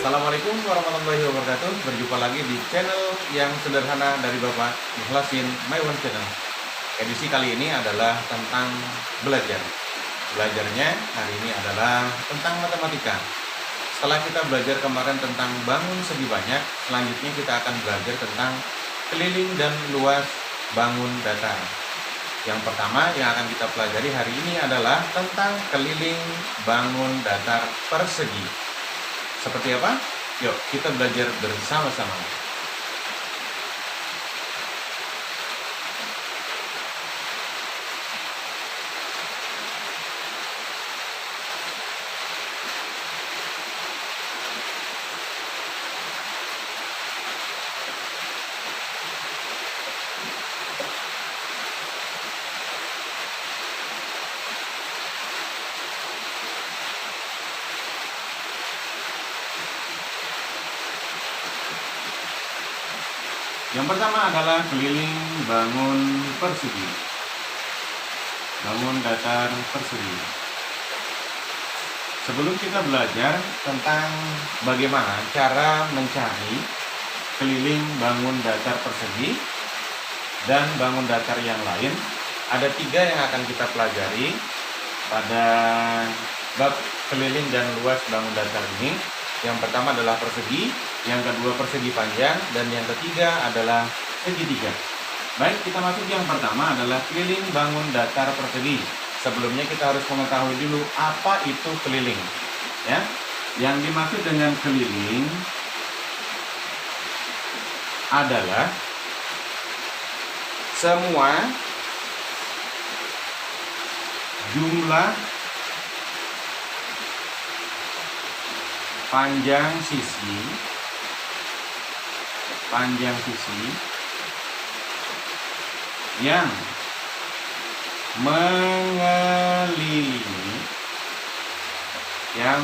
Assalamualaikum warahmatullahi wabarakatuh. Berjumpa lagi di channel yang sederhana dari Bapak Ikhlasin My One Channel. Edisi kali ini adalah tentang belajar. Belajarnya hari ini adalah tentang matematika. Setelah kita belajar kemarin tentang bangun segi banyak, selanjutnya kita akan belajar tentang keliling dan luas bangun datar. Yang pertama yang akan kita pelajari hari ini adalah tentang keliling bangun datar persegi. Seperti apa? Yuk kita belajar bersama-sama. Yang pertama adalah keliling bangun persegi. Bangun datar persegi. Sebelum kita belajar tentang bagaimana cara mencari keliling bangun datar persegi dan bangun datar yang lain, ada 3 yang akan kita pelajari pada bab keliling dan luas bangun datar ini. Yang pertama adalah persegi, yang kedua persegi panjang, dan yang ketiga adalah segitiga. Baik, kita masuk yang pertama adalah keliling bangun datar persegi. Sebelumnya kita harus mengetahui dulu apa itu keliling. Ya, yang dimaksud dengan keliling adalah semua jumlah panjang sisi yang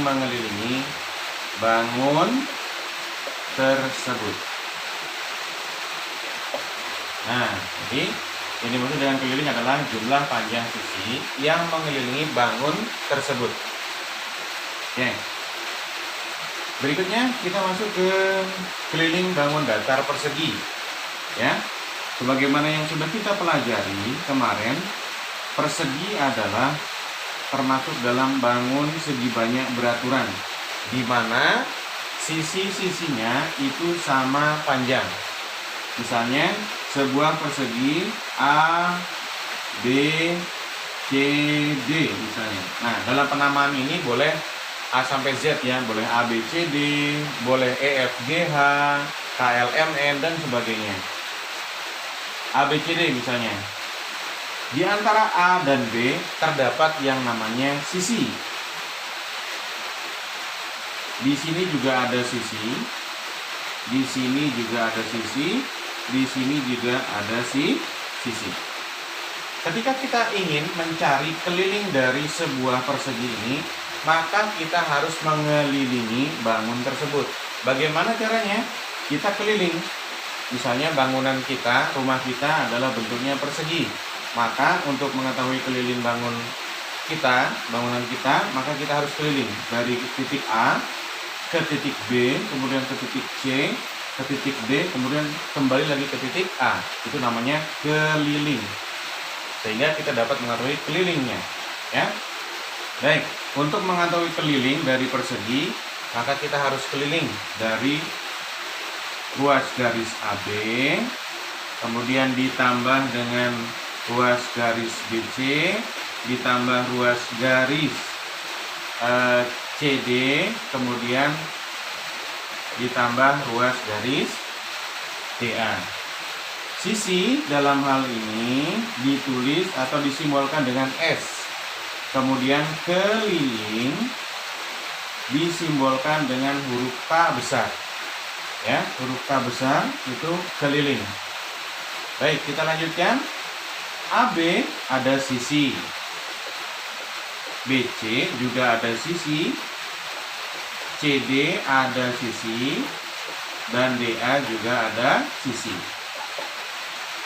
mengelilingi bangun tersebut. Nah, jadi yang dimaksud dengan keliling adalah jumlah panjang sisi yang mengelilingi bangun tersebut. Oke. Berikutnya kita masuk ke keliling bangun datar persegi. Ya, sebagaimana yang sudah kita pelajari kemarin, persegi adalah termasuk dalam bangun segi banyak beraturan, di mana sisi-sisinya itu sama panjang. Misalnya sebuah persegi A, B, C, D misalnya. Nah, dalam penamaan ini boleh A sampai Z ya, boleh A, B, C, D, boleh E, F, G, H, K, L, M, N, dan sebagainya. A, B, C, D misalnya. Di antara A dan B terdapat yang namanya sisi. Di sini juga ada sisi. Di sini juga ada sisi. Di sini juga ada sisi. Ketika kita ingin mencari keliling dari sebuah persegi ini, maka kita harus mengelilingi bangun tersebut. Bagaimana caranya? Kita keliling. Misalnya bangunan kita, rumah kita adalah bentuknya persegi. Maka untuk mengetahui keliling bangunan kita, maka kita harus keliling dari titik A ke titik B, kemudian ke titik C, ke titik D, kemudian kembali lagi ke titik A. Itu namanya keliling. Sehingga kita dapat mengetahui kelilingnya, ya. Baik, untuk mengetahui keliling dari persegi, maka kita harus keliling dari ruas garis AB, kemudian ditambah dengan ruas garis BC, ditambah ruas garis CD, kemudian ditambah ruas garis DA. Sisi dalam hal ini ditulis atau disimbolkan dengan S. Kemudian keliling disimbolkan dengan huruf K besar. Ya, huruf K besar itu keliling. Baik, kita lanjutkan. AB ada sisi. BC juga ada sisi. CD ada sisi. Dan DA juga ada sisi.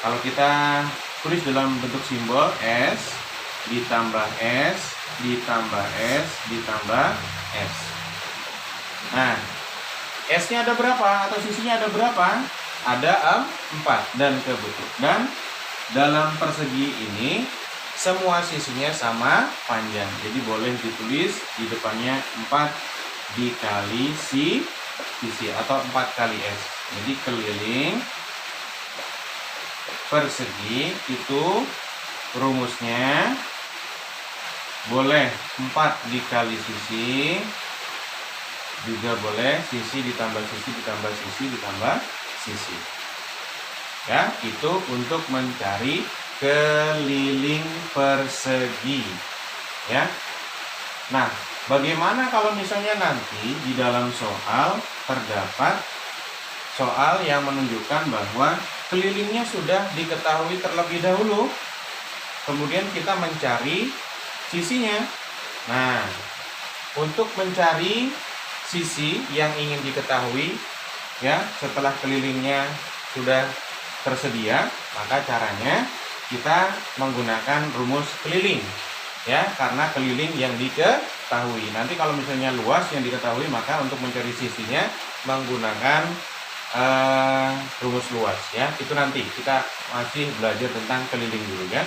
Kalau kita tulis dalam bentuk simbol S, ditambah S, ditambah S, ditambah S. Nah, S-nya ada berapa atau sisinya ada berapa? Ada 4 dan kebetulan dalam persegi ini semua sisinya sama panjang. Jadi boleh ditulis di depannya 4 dikali sisi atau 4 kali S. Jadi keliling persegi itu rumusnya boleh 4 dikali sisi, juga boleh sisi ditambah sisi ditambah sisi ditambah sisi. Ya, itu untuk mencari keliling persegi. Ya. Nah, bagaimana kalau misalnya nanti di dalam soal terdapat soal yang menunjukkan bahwa kelilingnya sudah diketahui terlebih dahulu, kemudian kita mencari sisinya. Nah, untuk mencari sisi yang ingin diketahui, ya, setelah kelilingnya sudah tersedia, maka caranya kita menggunakan rumus keliling, ya, karena keliling yang diketahui. Nanti kalau misalnya luas yang diketahui, maka untuk mencari sisinya menggunakan rumus luas, ya. Itu nanti kita masih belajar tentang keliling dulu, ya.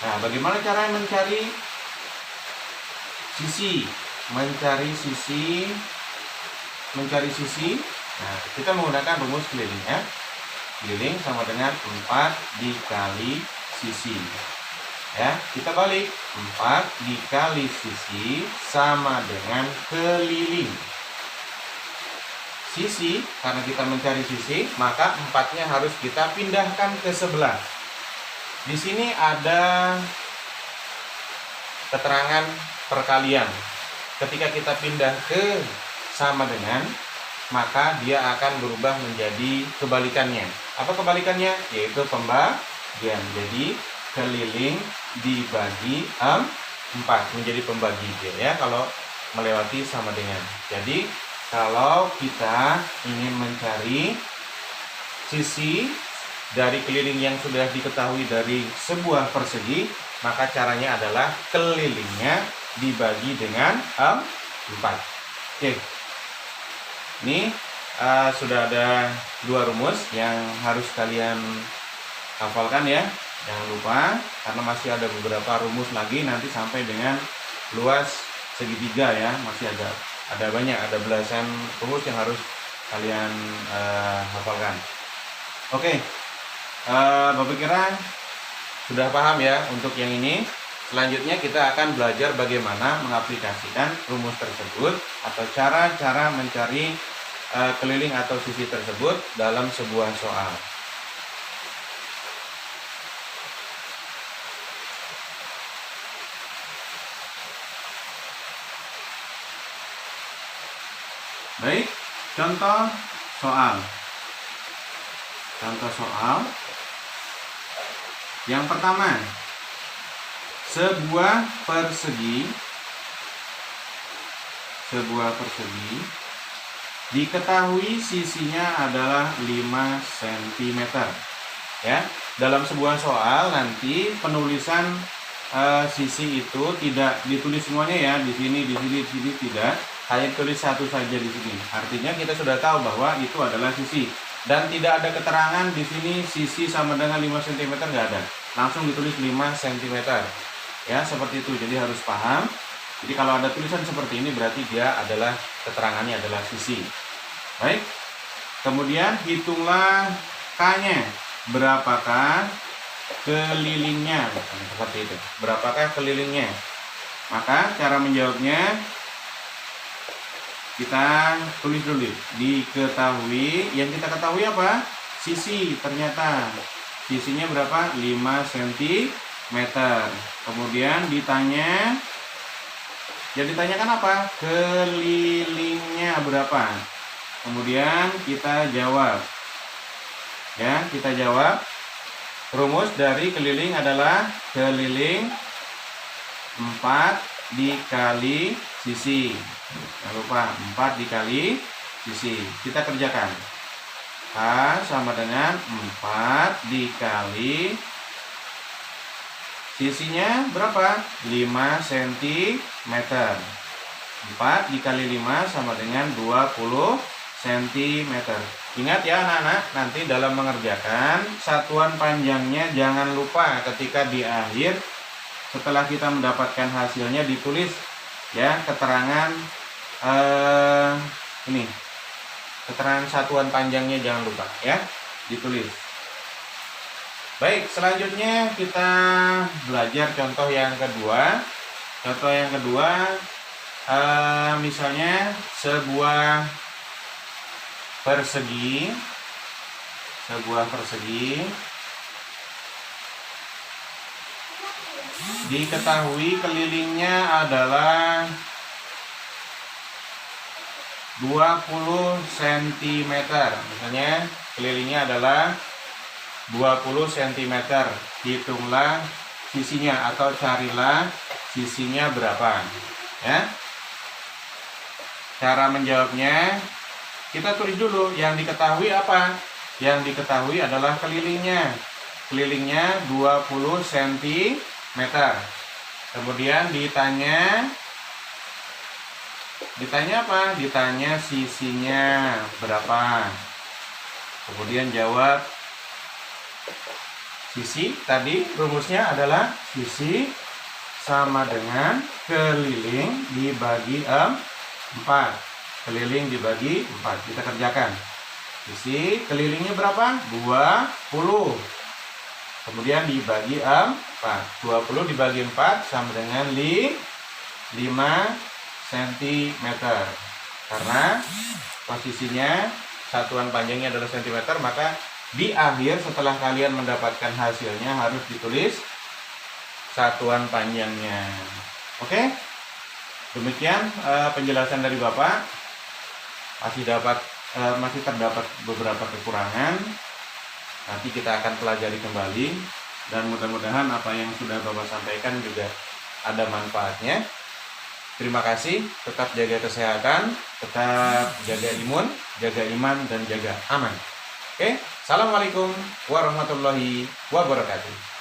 Nah, bagaimana cara mencari sisi? Mencari sisi. Nah, kita menggunakan rumus keliling, ya. Keliling sama dengan 4 dikali sisi. Ya, kita balik. 4 dikali sisi sama dengan keliling. Sisi, karena kita mencari sisi, maka 4-nya harus kita pindahkan ke sebelah. Di sini ada keterangan perkalian. Ketika kita pindah ke sama dengan, maka dia akan berubah menjadi kebalikannya. Apa kebalikannya? Yaitu pembagian. Jadi keliling dibagi 4 menjadi pembagi, ya, kalau melewati sama dengan. Jadi kalau kita ingin mencari sisi dari keliling yang sudah diketahui dari sebuah persegi, maka caranya adalah kelilingnya dibagi dengan 4. Oke. Ini sudah ada 2 rumus yang harus kalian hafalkan, ya. Jangan lupa, karena masih ada beberapa rumus lagi nanti sampai dengan luas segitiga, ya. Masih ada banyak, ada belasan rumus yang harus kalian hafalkan. Oke. Bapak kira sudah paham, ya, untuk yang ini. Selanjutnya kita akan belajar bagaimana mengaplikasikan rumus tersebut atau cara-cara mencari keliling atau sisi tersebut dalam sebuah soal. Baik, contoh soal. Contoh soal yang pertama. Sebuah persegi diketahui sisinya adalah 5 cm. Ya, dalam sebuah soal nanti penulisan sisi itu tidak ditulis semuanya, ya. Di sini tidak, hanya tulis satu saja di sini. Artinya kita sudah tahu bahwa itu adalah sisi dan tidak ada keterangan di sini sisi sama dengan 5 cm, nggak ada. Langsung ditulis 5 cm. Ya, seperti itu. Jadi harus paham. Jadi kalau ada tulisan seperti ini berarti dia adalah keterangannya adalah sisi. Baik. Kemudian hitunglah K-nya. Berapakah kelilingnya? Seperti itu. Berapakah kelilingnya? Maka cara menjawabnya kita tulis dulu. Diketahui, yang kita ketahui apa? Sisi. Ternyata sisinya berapa? 5 cm. Kemudian ditanya, jadi ditanyakan apa? Kelilingnya berapa? Kemudian kita jawab, ya, kita jawab. Rumus dari keliling adalah keliling 4 dikali sisi. Jangan lupa 4 dikali sisi. Kita kerjakan. K sama dengan 4 dikali sisinya berapa? 5 cm. 4 dikali 5 sama dengan 20 cm. Ingat ya anak-anak, nanti dalam mengerjakan satuan panjangnya jangan lupa ketika di akhir setelah kita mendapatkan hasilnya ditulis ya keterangan ini. Keterangan satuan panjangnya jangan lupa ya, ditulis. Baik, selanjutnya kita belajar contoh yang kedua. Contoh yang kedua, misalnya sebuah persegi diketahui kelilingnya adalah 20 cm. Misalnya kelilingnya adalah 20 cm. Hitunglah sisinya atau carilah sisinya berapa. Ya. Cara menjawabnya kita tulis dulu yang diketahui apa? Yang diketahui adalah kelilingnya. Kelilingnya 20 cm. Kemudian ditanya apa? Ditanya sisinya berapa. Kemudian jawab. Sisi tadi rumusnya adalah sisi sama dengan keliling dibagi 4. Keliling dibagi 4. Kita kerjakan. Sisi kelilingnya berapa? 20. Kemudian dibagi 4. 20 dibagi 4 sama dengan 5 cm. Karena posisinya satuan panjangnya adalah cm, maka di akhir setelah kalian mendapatkan hasilnya harus ditulis satuan panjangnya. Oke? Demikian penjelasan dari Bapak. Masih terdapat beberapa kekurangan. Nanti kita akan pelajari kembali dan mudah-mudahan apa yang sudah Bapak sampaikan juga ada manfaatnya. Terima kasih, tetap jaga kesehatan, tetap jaga imun, jaga iman, dan jaga aman. Oke, Assalamualaikum warahmatullahi wabarakatuh.